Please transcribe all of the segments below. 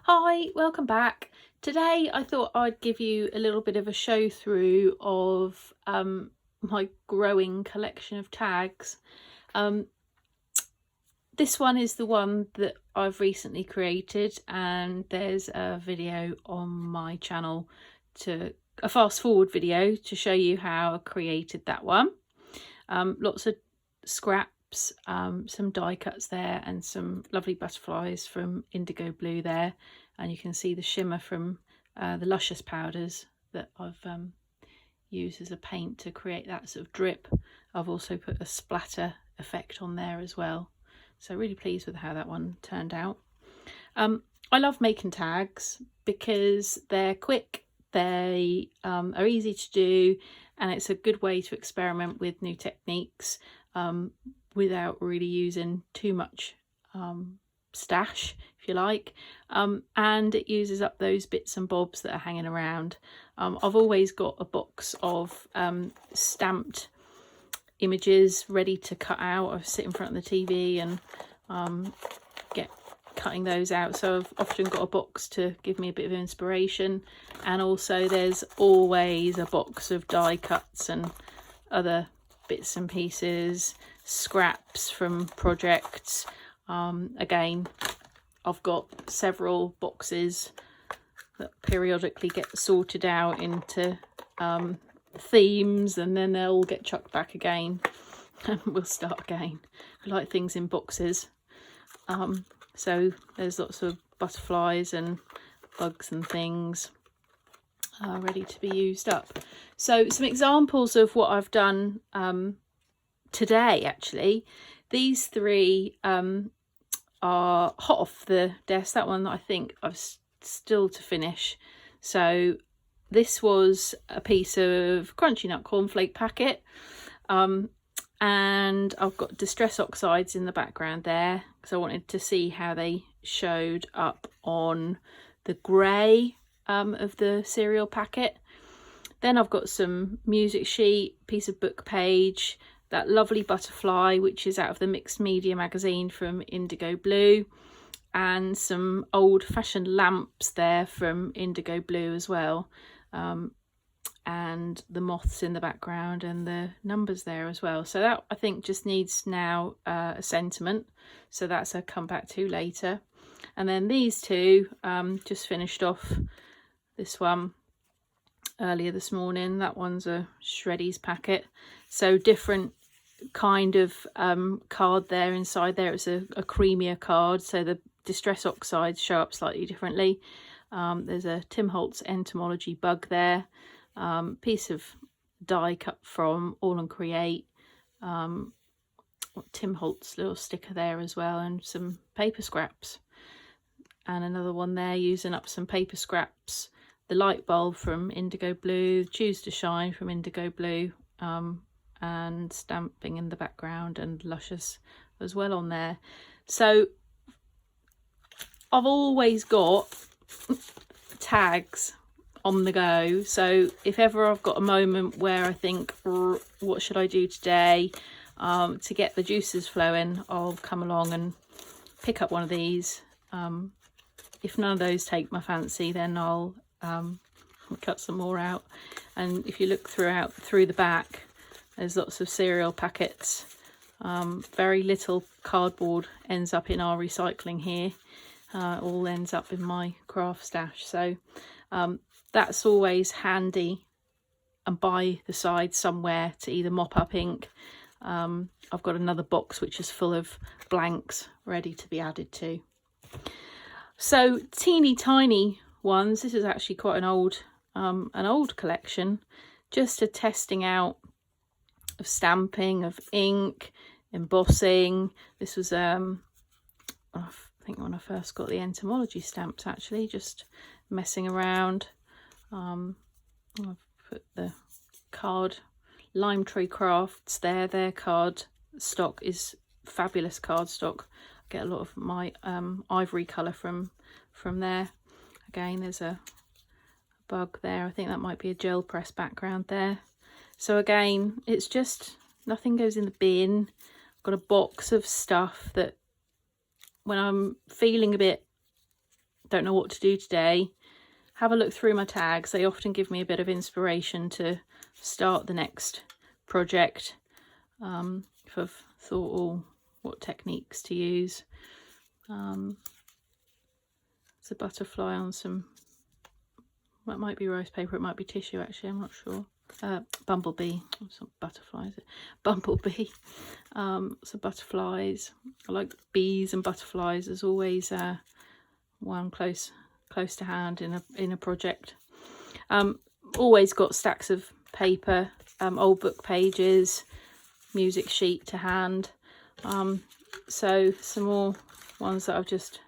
Hi, welcome back. Today I thought I'd give you a little bit of a show through of my growing collection of tags. Um, this one is the one that I've recently created, and there's a video on my channel, a fast forward video to show you how I created that one. Lots of scraps, some die cuts there, and some lovely butterflies from indigo blue there, and you can see the shimmer from the luscious powders that I've used as a paint to create that sort of drip. I've also put a splatter effect on there as well, so really pleased with how that one turned out. I love making tags because they're quick, they are easy to do, and it's a good way to experiment with new techniques without really using too much stash, if you like, and it uses up those bits and bobs that are hanging around. I've always got a box of stamped images ready to cut out. I sit in front of the TV and get cutting those out, so I've often got a box to give me a bit of inspiration, and also there's always a box of die cuts and other bits and pieces, scraps from projects. Again, I've got several boxes that periodically get sorted out into themes, and then they'll all get chucked back again and we'll start again. I like things in boxes. So there's lots of butterflies and bugs and things ready to be used up. So some examples of what I've done today, actually. These three are hot off the desk. That one I think I've still to finish. So this was a piece of crunchy nut cornflake packet, and I've got distress oxides in the background there because I wanted to see how they showed up on the grey of the cereal packet. Then I've got some music sheet, piece of book page, that lovely butterfly which is out of the mixed media magazine from indigo blue, and some old-fashioned lamps there from indigo blue as well, and the moths in the background and the numbers there as well. So that I think just needs now a sentiment, so that's a come back to later. And then these two, just finished off this one earlier this morning. That one's a Shreddies packet, so different kind of card there inside there. It's a creamier card, so the distress oxides show up slightly differently. There's a Tim Holtz entomology bug there, piece of die cut from All and Create, Tim Holtz little sticker there as well, and some paper scraps, and another one there using up some paper scraps, the light bulb from indigo blue, Choose to Shine from indigo blue, and stamping in the background, and luscious as well on there. So I've always got tags on the go, so if ever I've got a moment where I think, what should I do today to get the juices flowing, I'll come along and pick up one of these. If none of those take my fancy, then I'll cut some more out. And if you look through the back, there's lots of cereal packets. Very little cardboard ends up in our recycling here. All ends up in my craft stash. So that's always handy and by the side somewhere to either mop up ink. I've got another box which is full of blanks ready to be added to. So teeny tiny ones. This is actually quite an old collection, just a testing out of stamping, of ink, embossing. This was I think when I first got the entomology stamps, actually, just messing around. I've put the card Lime Tree Crafts there. Their card stock is fabulous card stock. I get a lot of my ivory colour from there. Again, there's a bug there. I think that might be a gel press background there. So again, it's just nothing goes in the bin. I've got a box of stuff that when I'm feeling a bit don't know what to do today, have a look through my tags. They often give me a bit of inspiration to start the next project. If I've thought, oh, what techniques to use. It's a butterfly on some, that might be rice paper, it might be tissue actually, I'm not sure. Bumblebee, it's not butterfly, is it? Bumblebee. So butterflies, I like bees and butterflies. There's always one close to hand in a project. Always got stacks of paper, old book pages, music sheet to hand. So some more ones that I've just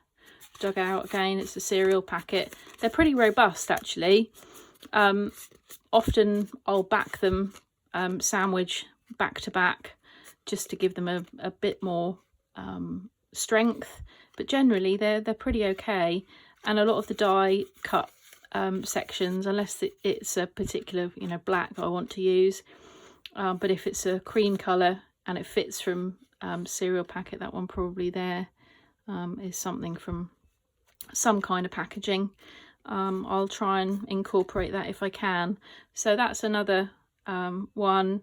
dug out. Again, it's a cereal packet. They're pretty robust actually. Often I'll back them sandwich back to back just to give them a bit more strength, but generally they're pretty okay. And a lot of the die cut sections, unless it's a particular black that I want to use, but if it's a cream colour and it fits from cereal packet, that one probably there is something from some kind of packaging. I'll try and incorporate that if I can. So that's another one.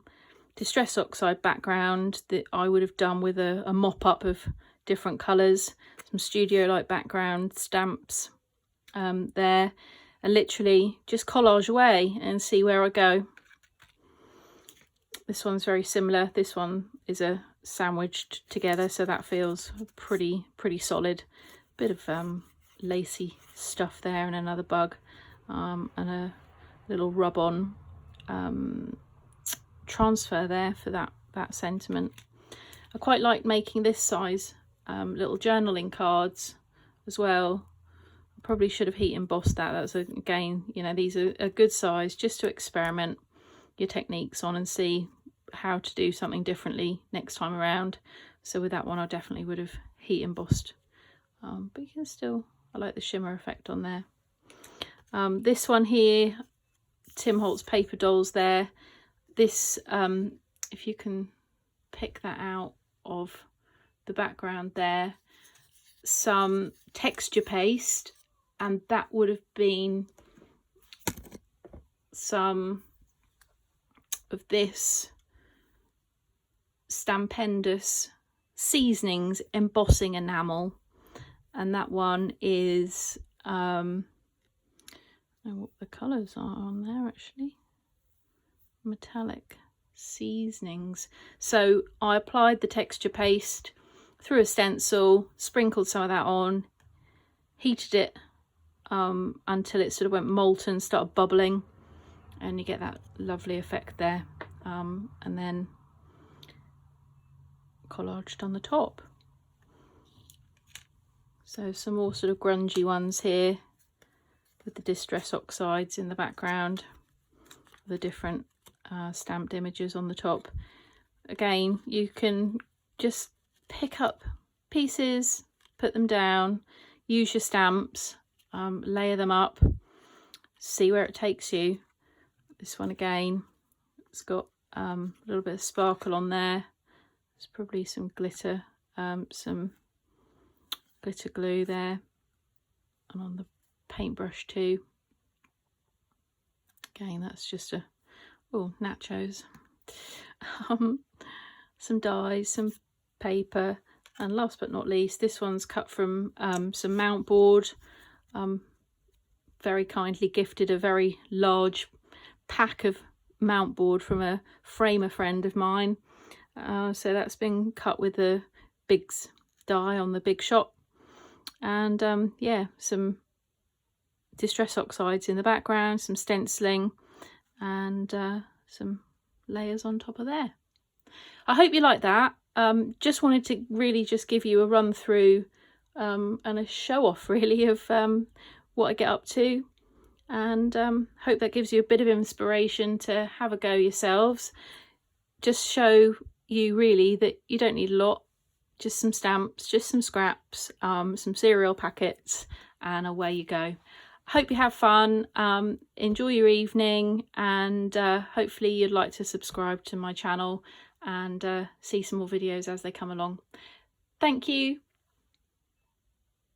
Distress oxide background that I would have done with a mop-up of different colours. Some studio light background, stamps there, and literally just collage away and see where I go. This one's very similar. This one is a sandwiched together, so that feels pretty solid. Bit of lacy stuff there and another bug, and a little rub-on transfer there for that sentiment. I quite like making this size little journaling cards as well. I probably should have heat embossed that. That's again, these are a good size just to experiment your techniques on and see how to do something differently next time around. So with that one I definitely would have heat embossed, but you can still, I like the shimmer effect on there. This one here, Tim Holtz paper dolls there. This, if you can pick that out of the background there, some texture paste, and that would have been some of this Stampendous Seasonings embossing enamel, and that one is I don't know what the colours are on there actually. Metallic Seasonings. So I applied the texture paste through a stencil, sprinkled some of that on, heated it until it sort of went molten, started bubbling, and you get that lovely effect there, and then collaged on the top. So some more sort of grungy ones here with the Distress Oxides in the background, the different stamped images on the top. Again, you can just pick up pieces, put them down, use your stamps, layer them up, see where it takes you. This one again, it's got a little bit of sparkle on there. There's probably some glitter, some glitter glue there, and on the paintbrush too. Again, that's just a nachos. Some dies, some paper, and last but not least, this one's cut from some mount board. Very kindly gifted a very large pack of mount board from a framer friend of mine. So that's been cut with the Biggs die on the Big Shot, and yeah, some Distress Oxides in the background, some stenciling, and some layers on top of there. I hope you like that. Just wanted to really just give you a run through and a show off really of what I get up to, and hope that gives you a bit of inspiration to have a go yourselves. Just show you really that you don't need a lot, just some stamps, just some scraps, some cereal packets, and away you go. Hope you have fun, enjoy your evening, and hopefully you'd like to subscribe to my channel and see some more videos as they come along. Thank you.